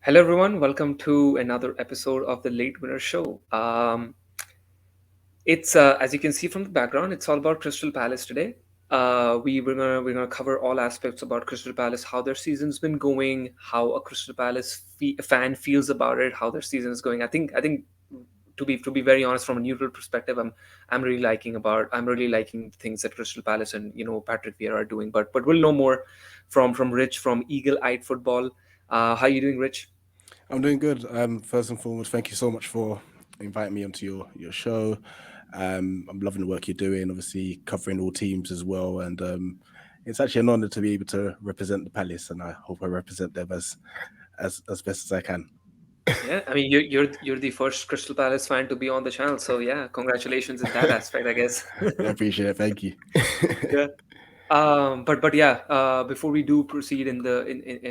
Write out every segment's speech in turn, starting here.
Hello, everyone. Welcome to another episode of the Late Winner Show. It's as you can see from the background, it's all about Crystal Palace today. We're gonna cover all aspects about Crystal Palace, how their season's been going, how a Crystal Palace fan feels about it, how their season is going. I think to be very honest, from a neutral perspective, I'm really liking things that Crystal Palace and Patrick Vieira are doing. But we'll know more from Rich from Eagle-Eyed Football. How you doing, Rich? I'm doing good. First and foremost, thank you so much for inviting me onto your show. I'm loving the work you're doing, obviously covering all teams as well, and it's actually an honour to be able to represent the Palace, and I hope I represent them as best as I can. Yeah, I mean you're the first Crystal Palace fan to be on the channel, so yeah, congratulations in that aspect, I guess. I appreciate it. Thank you. Yeah. But yeah, before we do proceed in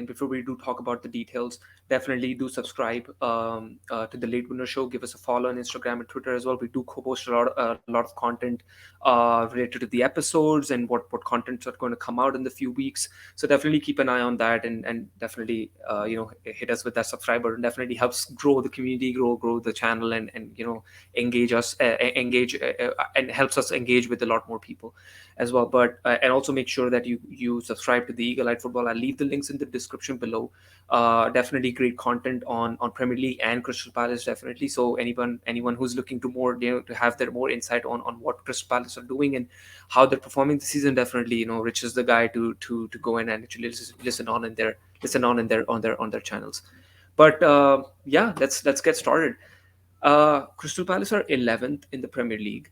before we do talk about the details, definitely do subscribe to the Late Winner Show. Give us a follow on Instagram and Twitter as well. We do co-post a lot of content related to the episodes and what contents are going to come out in the few weeks. So definitely keep an eye on that, and definitely hit us with that subscriber. And definitely helps grow the community, grow the channel, and engage and helps us engage with a lot more people as well. But and also make sure that you subscribe to the Eagle-Eyed Football. I'll leave the links in the description below. Definitely great content on Premier League and Crystal Palace, definitely. So anyone who's looking to more to have their more insight on what Crystal Palace are doing and how they're performing this season, definitely Rich is the guy to go in and actually listen on their channels. But yeah, let's get started. Crystal Palace are 11th in the Premier League.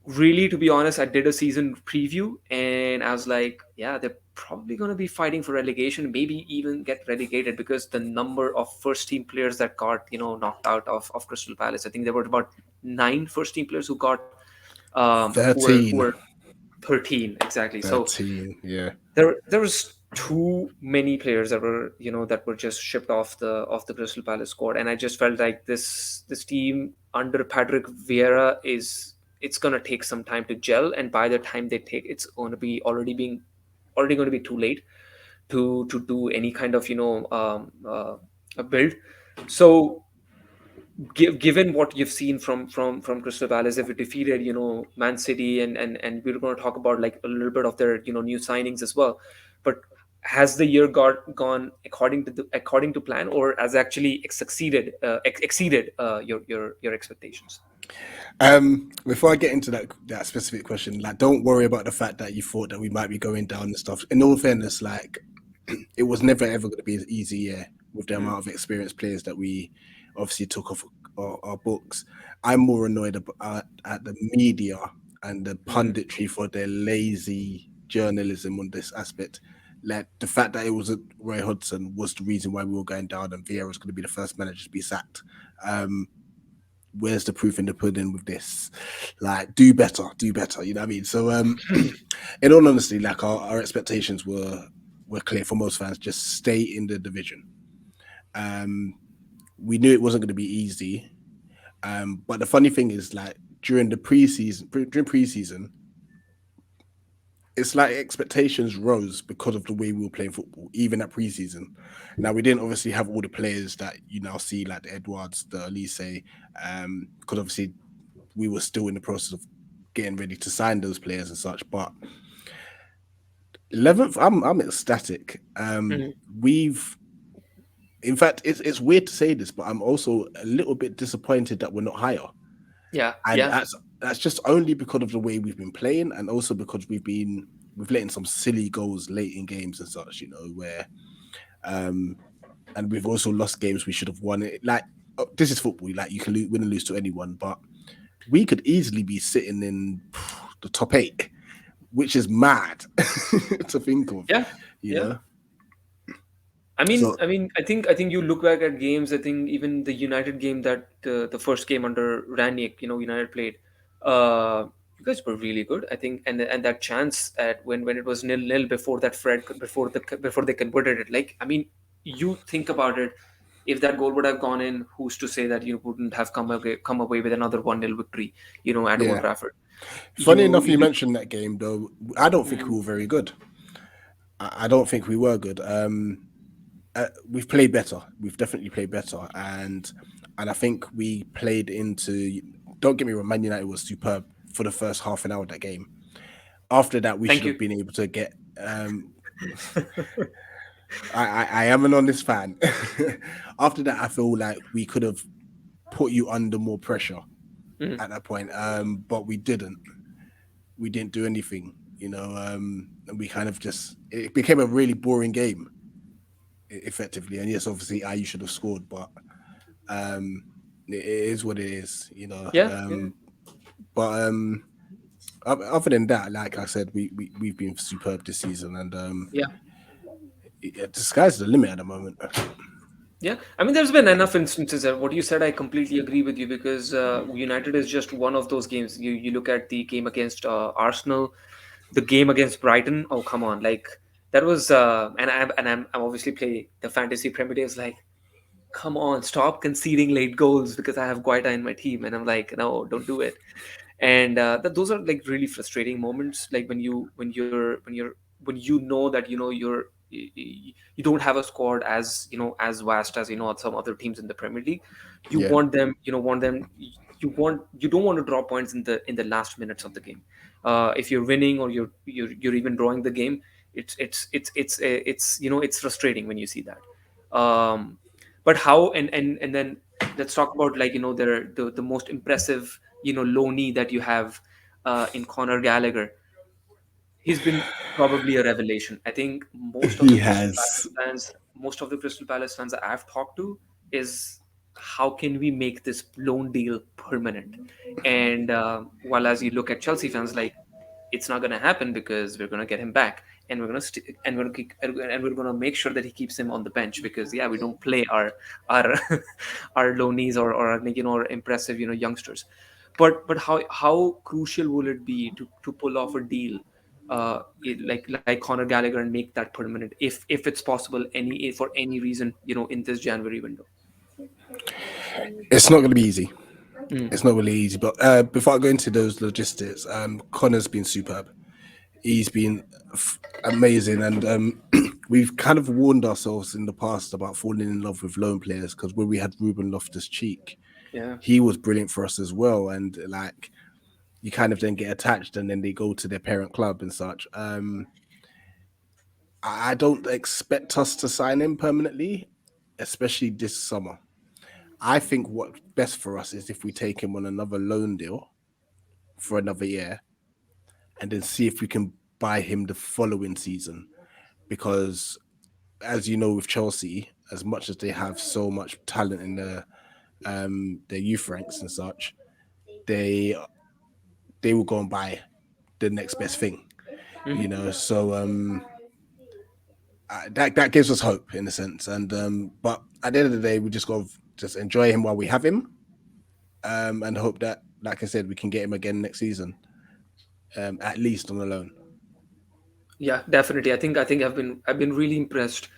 Really, to be honest, I did a season preview and I was like, yeah, they're probably going to be fighting for relegation, maybe even get relegated, because the number of first team players that got knocked out of Crystal Palace. I think there were about 9 first team players who got 13. who were 13 exactly. So 13. Yeah. there was too many players that were just shipped off the Crystal Palace squad, and I just felt like this team under Patrick Vieira it's gonna take some time to gel, and by the time they take, it's going to be already going to be too late to do any kind of a build. So given what you've seen from Crystal Palace, if it defeated Man City, and we're going to talk about like a little bit of their new signings as well, but has the year gone according to plan, or has actually exceeded your expectations? Before I get into that specific question, like, don't worry about the fact that you thought that we might be going down and stuff. In all fairness, like, it was never ever going to be an easy year with the amount of experienced players that we obviously took off our books. I'm more annoyed at the media and the Mm. punditry for their lazy journalism on this aspect. Like, the fact that it was Roy Hodgson was the reason why we were going down, and Vieira was going to be the first manager to be sacked. Where's the proof in the pudding with this? Like, do better, you know what I mean? So in all honesty, like, our expectations were clear for most fans. Just stay in the division. We knew it wasn't going to be easy, but the funny thing is, like, during preseason, it's like expectations rose because of the way we were playing football, even at preseason. Now, we didn't obviously have all the players that you now see, like the Edouards, the 𝗕𝗲𝗓, because obviously we were still in the process of getting ready to sign those players and such. But 11th, I'm ecstatic. Mhm. We've, in fact, it's weird to say this, but I'm also a little bit disappointed that we're not higher, Yeah, and yeah. that's just only because of the way we've been playing, and also because we've letting some silly goals late in games and such, where and we've also lost games we should have won. It like, this is football, like, you can win and lose to anyone, but we could easily be sitting in the top 8, which is mad to think of, Yeah, you yeah. know. I mean, So I think you look back at games. I think even the United game, that the first game under Ranić, United played. You guys were really good, I think, and that chance at when it was 0-0 before that Fred before they converted it. Like, I mean, you think about it. If that goal would have gone in, who's to say that you wouldn't have come away with another 1-0 victory, at Old yeah, Trafford? funny You enough, you you. mentioned that game though. I don't think we were very good. I don't think we were good. we've played better. We've definitely played better, and I think we played into. Don't get me wrong, Man United was superb for the first half an hour of that game. After that, we Thank should you. have been able to get. I am an honest fan. After that, I feel like we could have put you under more pressure Mhm. at that point, but we didn't. We didn't do anything, and we kind of just. It became a really boring game, effectively. And yes, obviously, Ayew should have scored, but it is what it is, Yeah, yeah, But other than that, like I said, we've been superb this season, and yeah. the sky's the limit at the moment. Yeah, I mean, there's been enough instances. What you said, I completely agree with you because United is just one of those games. You look at the game against Arsenal, the game against Brighton. Oh, come on, like that was. I'm obviously play the fantasy Premier League. Like, come on, stop conceding late goals because I have Guaita in my team, and I'm like, no, don't do it. And those are like really frustrating moments, like when you know that you don't have a squad as as vast as some other teams in the Premier League. You Yeah, want them want them you don't want to draw points in the last minutes of the game. If you're winning or you're even drawing the game, it's frustrating when you see that. But how and then let's talk about like the most impressive loanee that you have in Connor Gallagher. He's been probably a revelation. I think he has. most of the Crystal Palace fans that I've talked to is how can we make this loan deal permanent? And while as you look at Chelsea fans, like it's not going to happen because we're going to get him back and we're going to make sure that he keeps him on the bench because yeah, we don't play our our loanees or or impressive youngsters. But how crucial will it be to pull off a deal like Conor Gallagher and make that permanent if it's possible any for any reason in this January window. It's not going to be easy. Mm. It's not really easy. But before I go into those logistics, Connor's been superb. He's been amazing, and we've kind of warned ourselves in the past about falling in love with loan players because when we had Ruben Loftus-Cheek, Yeah. he was brilliant for us as well, and like you kind of then get attached, and then they go to their parent club and such. I don't expect us to sign him permanently, especially this summer. I think what's best for us is if we take him on another loan deal for another year and then see if we can buy him the following season. Because, as you know, with Chelsea, as much as they have so much talent in their youth ranks and such, they will go and buy the next best thing. Hmm. So that gives us hope in a sense. And but at the end of the day, we just got to just enjoy him while we have him, and hope that, like I said, we can get him again next season, at least on a loan. Yeah, definitely. I think I've been really impressed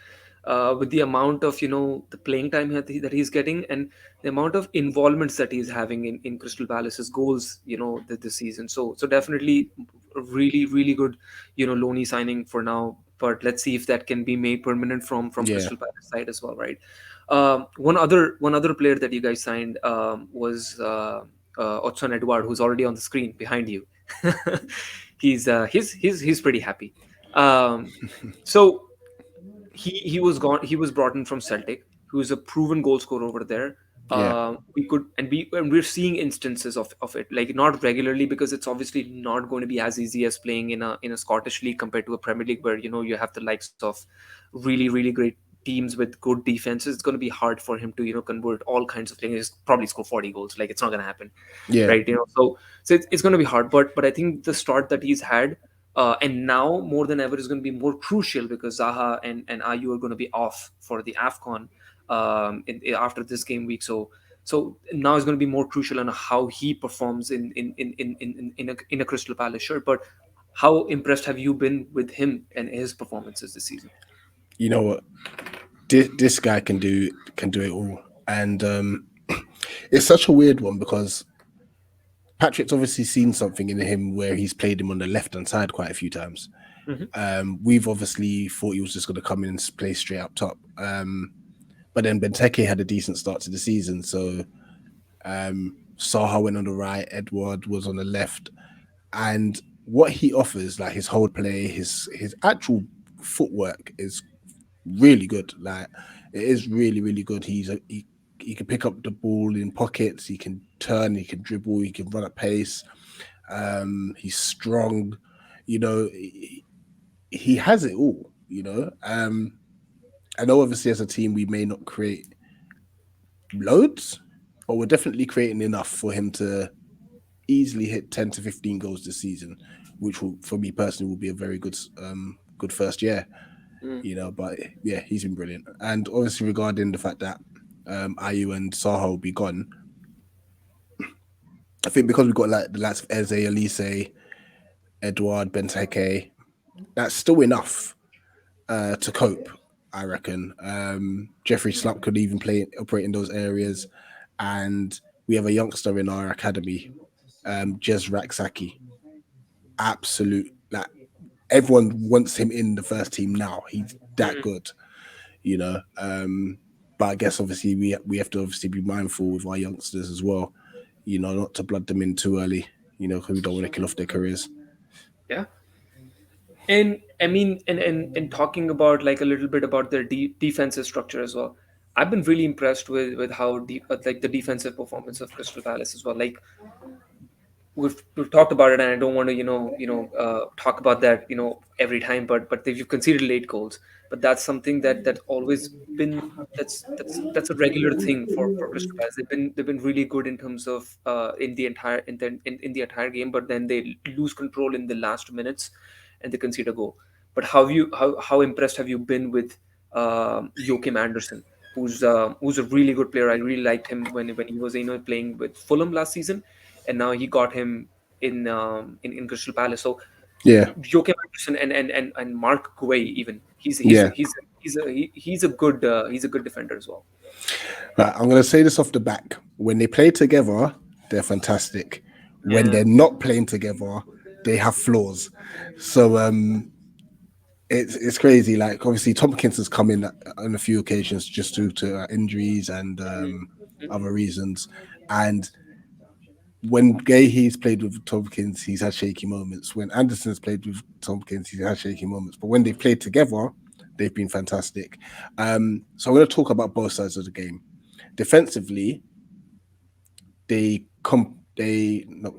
with the amount of the playing time that he's getting and the amount of involvements that he's having in Crystal Palace's goals this season. So definitely a really good loanee signing for now. But let's see if that can be made permanent from Yeah, Crystal Palace side as well, right? One other player that you guys signed was Odsonne Edouard, who's already on the screen behind you. He's pretty happy. Um, so he was brought in from Celtic, who is a proven goal scorer over there. yeah, We're seeing instances of it, like not regularly because it's obviously not going to be as easy as playing in a Scottish league compared to a Premier League where you have the likes of really great teams with good defenses. It's going to be hard for him to convert all kinds of things. He's probably score 40 goals. Like it's not going to happen, yeah, right? So it's going to be hard. But I think the start that he's had and now more than ever is going to be more crucial because Zaha and Ayew are going to be off for the AFCON after this game week. So now it's going to be more crucial on how he performs in a Crystal Palace shirt. But how impressed have you been with him and his performances this season? you know what? This guy can do it all, and it's such a weird one because Patrick's obviously seen something in him where he's played him on the left hand side quite a few times, Hmm. We've obviously thought he was just going to come in and play straight up top. But then Benteke had a decent start to the season, so Zaha went on the right, Edouard was on the left, and what he offers, like his hold play, his actual footwork is really good. Like it is really good. He can pick up the ball in pockets. He can turn. He can dribble. He can run at pace. He's strong. You know, he has it all. I know obviously as a team we may not create loads, but we're definitely creating enough for him to easily hit 10 to 15 goals this season, which will, for me personally, will be a very good first year. Mm. But yeah, he's been brilliant. And obviously regarding the fact that Ayew and Zaha will be gone, I think because we've got like the likes of 𝗕𝗲𝗓, Edouard, Benteke, that's still enough to cope. I reckon Jeffrey Slupp could even operate in those areas, and we have a youngster in our academy, 𝗕𝗲�13. Absolute, like everyone wants him in the first team now. He's that Mm. good, you know. But I guess obviously we have to obviously be mindful with our youngsters as well, not to blood them in too early, because we don't want to kill off their careers. Yeah. And I mean, and talking about like a little bit about their defensive structure as well. I've been really impressed with how like the defensive performance of Crystal Palace as well. Like we've talked about it, and I don't want to talk about that every time, but you've conceded late goals, but that's something that's always been that's a regular thing for Crystal Palace. They've been really good in terms of in the entire game, but then they lose control in the last minutes and they concede a goal. But how impressed have you been with Joachim Anderson, who's a really good player? I really liked him when he was playing with Fulham last season, and now he got him in Crystal Palace. So Yeah, Joachim Anderson and Mark Guay, even yeah. he's a good defender as well. Right, I'm gonna say this off the back. When they play together, they're fantastic. When Yeah. they're not playing together, they have flaws. So it's crazy. Like obviously, Tompkins has come in on a few occasions just due to injuries and Mm-hmm. other reasons. And when Gayhe's played with Tompkins, he's had shaky moments. When Anderson's played with Tompkins, he's had shaky moments. But when they've played together, they've been fantastic. So I'm going to talk about both sides of the game. Defensively, they no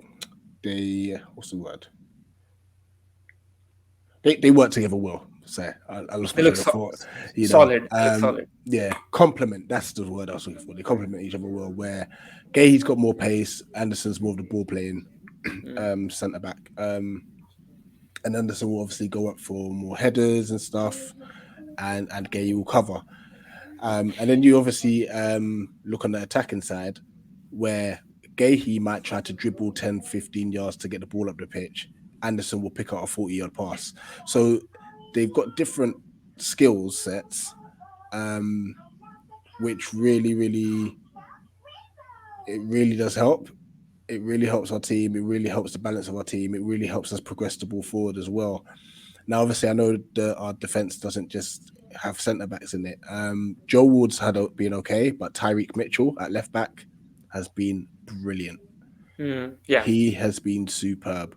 they what's the word? They work together well. So I lost They my look train of thought. solid. They look solid. Yeah, complement. That's the word I was looking for. They complement each other well. Where Gay's got more pace, Anderson's more of the ball playing Mm. centre back. And Anderson will obviously go up for more headers and stuff, and Gay will cover. And then you obviously look on the attacking side, where Gay might try to dribble 10, 15 yards to get the ball up the pitch. Anderson will pick out a 40-yard pass. So they've got different skill sets, which it really does help. It really helps our team. It really helps the balance of our team. It really helps us progress the ball forward as well. Now, obviously, I know that our defense doesn't just have centre backs in it. Joe Ward's been okay, but Tyreek Mitchell at left back has been brilliant. Mm. Yeah. He has been superb.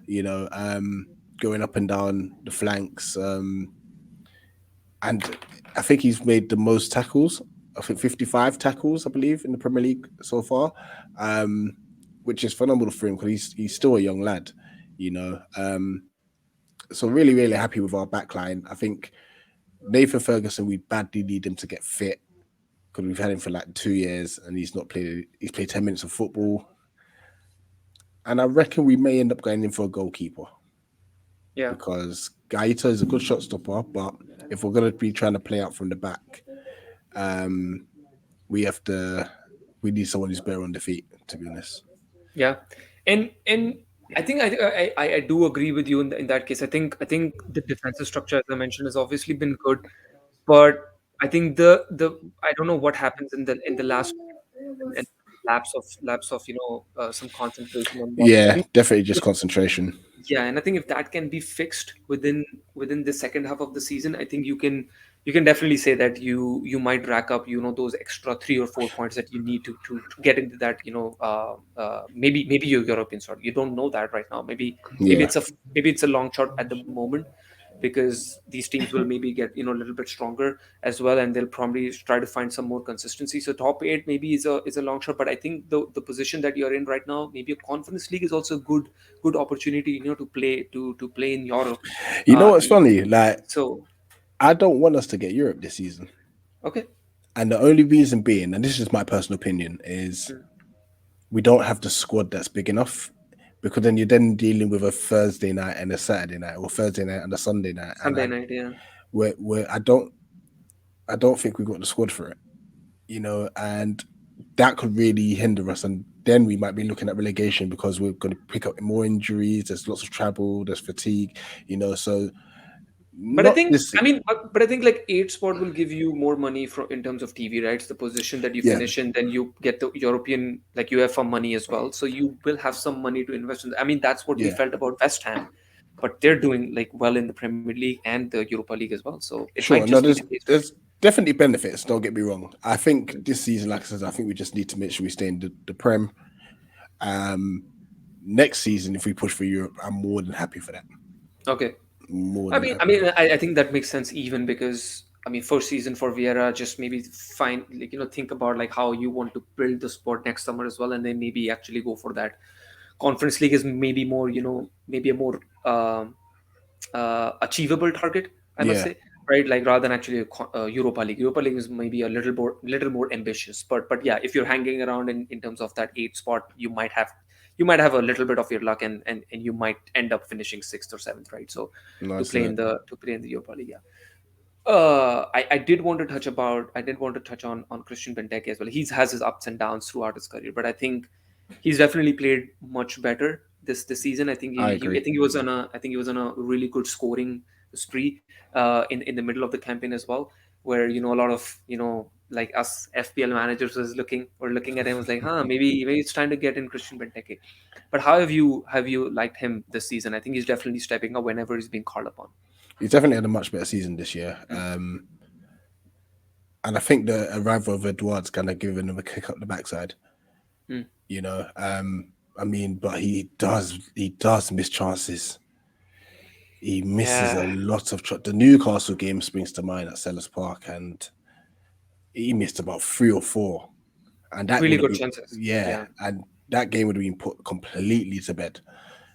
Going up and down the flanks, and I think he's made the most tackles. I think 55 tackles, I believe, in the Premier League so far, which is phenomenal for him because he's still a young lad. You know, so really happy with our backline. I think Nathan Ferguson, we badly need him to get fit because we've had him for like 2 years and he's not played. He's played 10 minutes of football, and I reckon we may end up going in for a goalkeeper Yeah. because Gaeta is a good shot stopper, but if we're going to be trying to play out from the back, um, we have to. We need someone who's better on the feet, to be honest. Yeah. And I think I do agree with you in that case. I think the defensive structure, as I mentioned, has obviously been good, but I think the I don't know what happens in the last and lapse of some concentration on one. I Yeah, think definitely just concentration. Yeah, and I think if that can be fixed within the second half of the season, I think you can definitely say that you might rack up those extra 3 or 4 points that you need to get into that maybe your European sort. You don't know that right now. Maybe Yeah. it's a long shot at the moment because these teams will maybe get a little bit stronger as well, and they'll probably try to find some more consistency. So top eight maybe is a long shot, but I think the position that you're in right now, maybe a conference league is also a good opportunity to play in Europe. You know what's Y- funny? Like, so I don't want us to get Europe this season. okay. And the only reason being, and this is just my personal opinion, is Mm. we don't have the squad that's big enough. Because then you're then dealing with a Thursday night and a Saturday night, or Thursday night and a Sunday night, and Sunday night, yeah. where I don't think we've got the squad for it, and that could really hinder us. And then we might be looking at relegation because we're going to pick up more injuries. There's lots of travel, there's fatigue, So But I not think, this. I mean, but I think like eight spot will give you more money from in terms of TV rights, the position that you Yeah, finish in, then you get the European like UEFA money as well. So you will have some money to invest in. I mean, that's what we yeah, felt about West Ham, but they're doing like well in the Premier League and the Europa League as well. So it might sure. just No, be the case where there's definitely benefits. Don't get me wrong. I think this season, like I said, I think we just need to make sure we stay in the Prem. Um, Next season, if we push for Europe, I'm more than happy for that. okay. More I than mean, I happy mean, for that. I think that makes sense even because I mean, first season for Vieira, just maybe find like think about like how you want to build the sport next summer as well, and then maybe actually go for that. Conference League is maybe more, maybe a more achievable target, I must Yeah, say, right? Like rather than actually Europa League. Europa League is maybe a little more ambitious, but yeah, if you're hanging around in terms of that eight spot, you might have a little bit of your luck, and you might end up finishing sixth or seventh, right? So to nice. play in the Europa League, yeah. I did want to touch on Christian Benteke as well. He has his ups and downs throughout his career, but I think he's definitely played much better this season. I I agree. think he was on a really good scoring spree in the middle of the campaign as well, where a lot of like us FPL managers were looking at him was like, maybe it's time to get in Christian Benteke. But how have you liked him this season? I think he's definitely stepping up whenever he's being called upon. He's definitely had a much better season this year. Mm, And I think the arrival of Edouard's kind of given him a kick up the backside. mm. You know, I mean, but he does miss chances. He misses a Yeah, lot of the Newcastle game springs to mind at 𝗬𝗲 Park, and he missed about three or four, and that really would have good been, chances. yeah, Yeah. and that game would have been put completely to bed.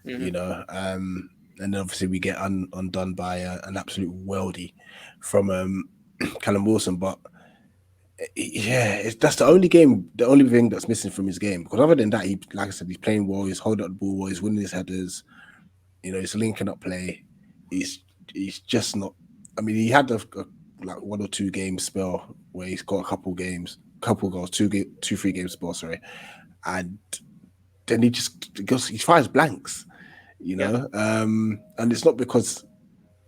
Hmm. You know, and then obviously we get undone by an absolute worldie from Callum Wilson, but yeah, that's the only thing that's missing from his game. Because other than that, he, like I said, he's playing well. He's holding up the ball well. He's winning his headers. He's linking up play. He's just not. I mean, he had a like 1 or 2 game spell where he's got a couple goals, 3 game spell, sorry, and then he fires blanks. Yeah. And it's not because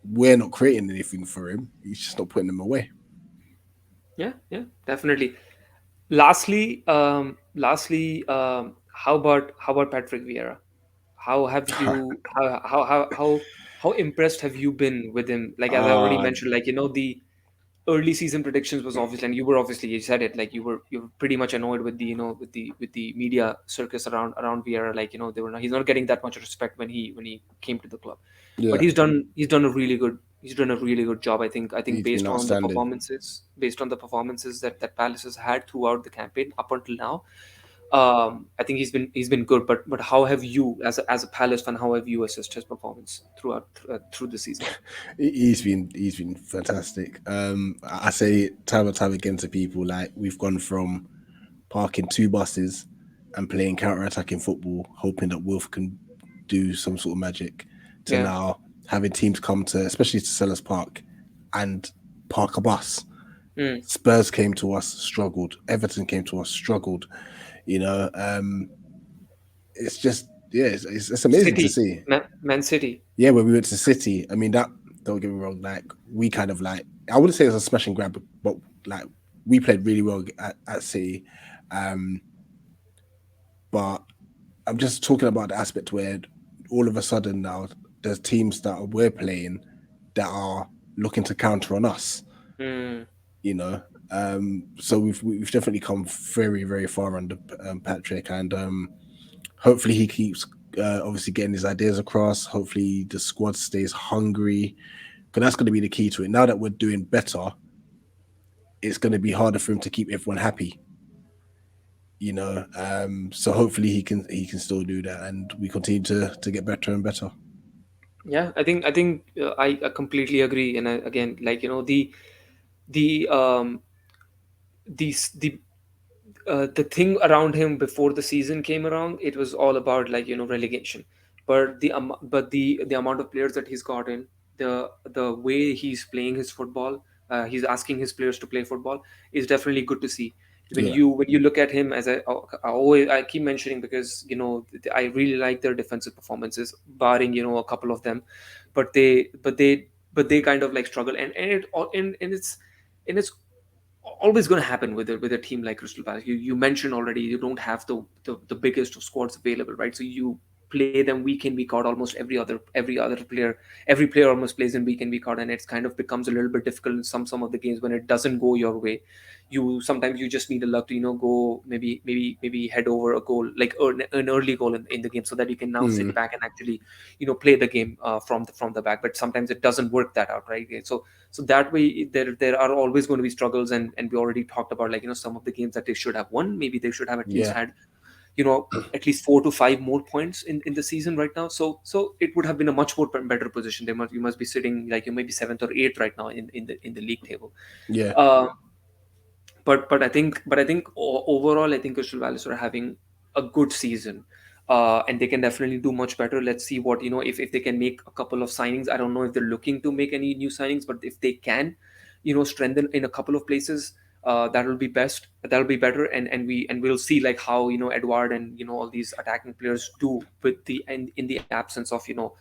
we're not creating anything for him. He's just not putting them away. Yeah. Yeah. Definitely. Lastly, how about Patrick Vieira? How have you how impressed have you been with him? Like as I already uh mentioned, like the early season predictions was obviously, and you said it, like you were pretty much annoyed with the media circus around Vieira, like he's not getting that much respect when he came to the club, but yeah, he's done a really good job. I think he's been based on the outstanding. performances that Palace has had throughout the campaign up until now. I think he's been good, but how have you, as a Palace fan, how have you assessed his performance through the season? He's been fantastic. I say it time and time again to people, like we've gone from parking 2 buses and playing counter-attacking football, hoping that Wolf can do some sort of magic, to Yeah, now having teams come to, especially to 𝗬𝗲 Park, and park a bus. mm. Spurs came to us, struggled. Everton came to us, struggled. You know, it's just, yeah, it's amazing to City, see. Man City. Yeah, when we went to City, I mean, that, don't get me wrong, like we kind of like, I wouldn't say it was a smash and grab, but like we played really well at City. Um, but I'm just talking about the aspect where all of a sudden now there's teams that we're playing that are looking to counter on us. Mm. You know, so we've definitely come very very far under Patrick, and hopefully he keeps obviously getting his ideas across. Hopefully the squad stays hungry, because that's going to be the key to it. Now that we're doing better, it's going to be harder for him to keep everyone happy. So hopefully he can still do that, and we continue to get better and better. Yeah, I completely agree. And again, like the the the thing around him before the season came around, it was all about like relegation. But the amount of players that he's gotten, the way he's playing his football, he's asking his players to play football, is definitely good to see. Yeah, When you look at him, as I keep mentioning, because I really like their defensive performances, barring a couple of them, but they kind of like struggle, and it's always going to happen with a team like Crystal Palace. You mentioned already, you don't have the biggest of squads available, right? So you play them week in week out. Almost every player almost plays in week in week out, and it's kind of becomes a little bit difficult in some of the games when it doesn't go your way. You sometimes you just need a luck to go, maybe head over a goal, like an early goal in the game, so that you can now sit mm, back and actually play the game from the back. But sometimes it doesn't work that out, right? So that way there are always going to be struggles, and we already talked about, like some of the games that they should have won. Maybe they should have at least yeah, had at least 4 to 5 more points in the season right now. So it would have been a much more better position. You must be sitting like you may be seventh or eighth right now in the league table. yeah, uh, but overall, I think Crystal Palace are having a good season, and they can definitely do much better. Let's see what if they can make a couple of signings. I don't know if they're looking to make any new signings, but if they can, strengthen in a couple of places, that will be best. That'll be better, and we'll see like how Edouard and all these attacking players do with in the absence of Ayew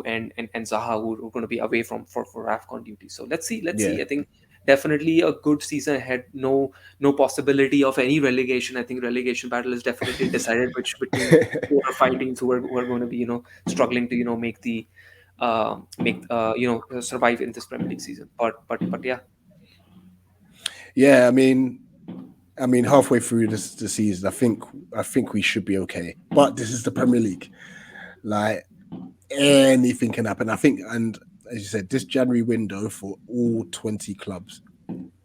and Zaha, who are going to be away for AFCON duty. So let's yeah. see. I think definitely a good season ahead. No possibility of any relegation. I think relegation battle is definitely decided, which between 4 or 5 teams who are going to be struggling to survive in this Premier League season. But yeah. Yeah, I mean, halfway through this the season, I think we should be okay. But this is the Premier League. Like, anything can happen. I think, and as you said, this January window for all 20 clubs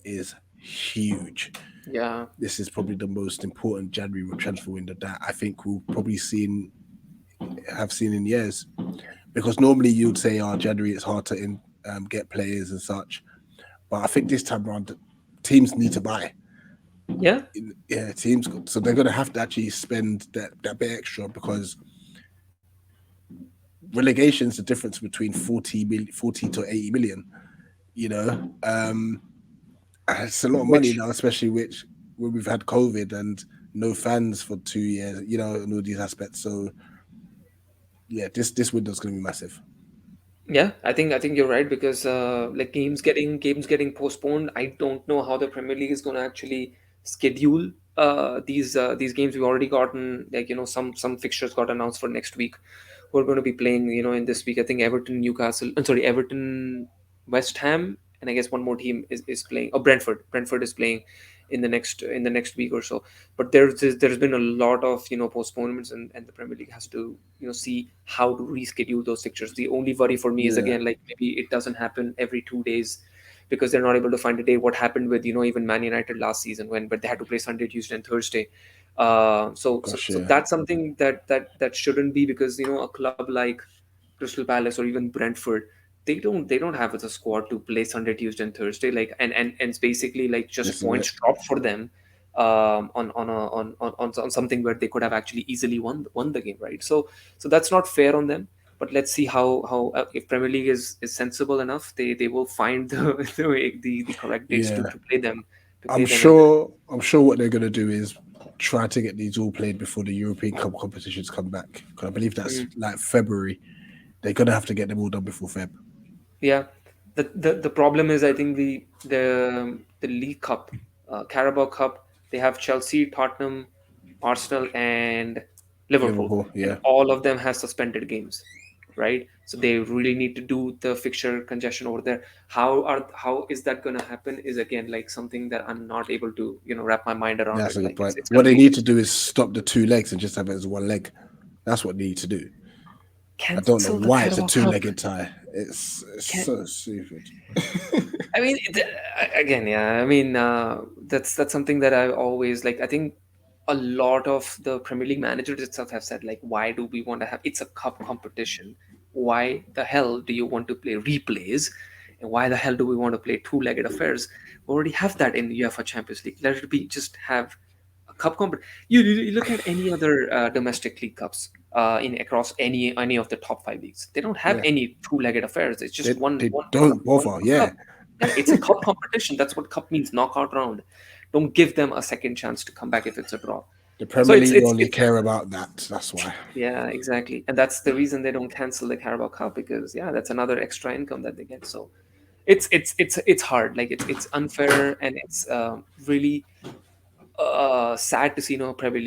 is huge. Yeah. This is probably the most important January transfer window that I think we'll probably have seen in years. Because normally you'd say, "Oh, January it's hard to get players and such," but I think this time around, teams need to buy. Yeah. Yeah, teams, so they're going to have to actually spend that bit extra, because relegation is the difference between 40 to 80 million. You know, it's a lot of money Which now, especially when we've had COVID and no fans for 2 years. And all these aspects. So yeah, this window's going to be massive. Yeah, I think you're right, because like games getting postponed. I don't know how the Premier League is going to actually schedule these games. We've already gotten, like some fixtures got announced for next week. Who are going to be playing in this week? I think Everton, Newcastle. Sorry, Everton, West Ham, and I guess one more team is playing. Oh, Brentford. Brentford is playing in the next week or so. But there's been a lot of postponements, and the Premier League has to see how to reschedule those fixtures. The only worry for me is, Yeah, again, like maybe it doesn't happen every 2 days, because they're not able to find a day. What happened with even Man United last season, when but they had to play Sunday, Tuesday, and Thursday. So so gosh, so yeah, that's something that shouldn't be, because a club like Crystal Palace or even Brentford, they don't have a squad to play Sunday, Tuesday, and Thursday. Like, and it's basically like just this is it. points dropped for them, on something where they could have actually easily won the game, right? So that's not fair on them. But let's see how if Premier League is sensible enough, they will find the correct dates to, Yeah, to play them to I'm play them in. sure. I'm sure what they're going to do is try to get these all played before the European Cup competitions come back. 'Cause I believe that's Mm. like February. They're going to have to get them all done before Feb. Yeah, the problem is, I think the League Cup, Carabao Cup, they have Chelsea, Tottenham, Arsenal, and Liverpool, Liverpool, and yeah. all of them have suspended games, right? So they really need to do the fixture congestion over there. How is that going to happen? Is again like something that I'm not able to wrap my mind around That's it. a good Like point. it's What going to they be need to do is stop the two legs and just have it as one leg. That's what they need to do. I don't know cancel the why it's a Carabao Cup. two-legged tie. It's Can so stupid. I mean, again, yeah. I mean, that's something that I always like. I think a lot of the Premier League managers itself have said like, why do we want to have? It's a cup competition. Why the hell do you want to play replays? And why the hell do we want to play two-legged affairs? We already have that in UEFA Champions League. Let it be. Just have a cup competition. You look at any other domestic league cups in across any of the top five leagues. They don't have Yeah, any two-legged affairs. It's just they cup, don't one bother. Yeah, cup. Yeah, it's a cup competition. That's what cup means, knockout round. Don't give them a second chance to come back if it's a draw. the So Premier League only care about that. That's why. yeah, exactly. And that's the reason they don't cancel the Carabao Cup, because yeah, that's another extra income that they get. So it's hard. Like it's unfair, and it's really sad to see Premier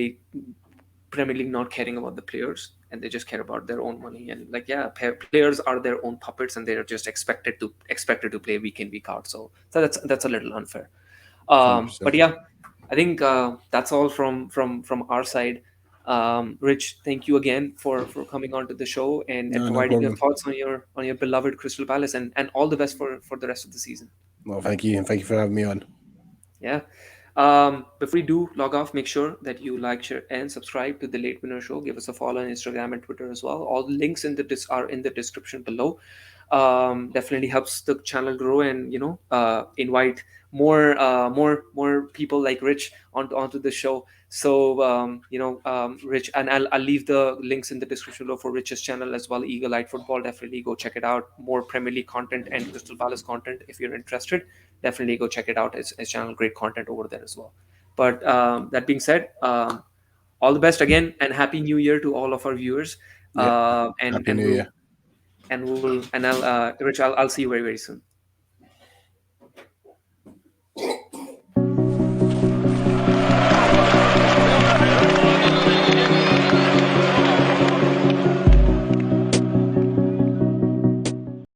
League not caring about the players, and they just care about their own money. And like yeah, players are their own puppets, and they're just expected to play week in week out. So that's a little unfair. 100%. But yeah, I think that's all from our side. Rich, thank you again for coming on to the show and No, no providing your problem. thoughts on your beloved Crystal Palace, and all the best for the rest of the season. Well, thank you, and thank you for having me on. Yeah. Before we do log off, make sure that you like, share, and subscribe to the Late Winner Show. Give us a follow on Instagram and Twitter as well. All the links are in the description below. Definitely helps the channel grow, and invite more people like Rich onto the show. So Rich, and I'll leave the links in the description below for Rich's channel as well. Eagle-eyed Football. Definitely go check it out. More Premier League content and Crystal Palace content if you're interested. Definitely go check it out. His channel, great content over there as well. But that being said, all the best again, and happy New Year to all of our viewers. Yep. And Happy New Year. I'll Rich, I'll see you very, very soon.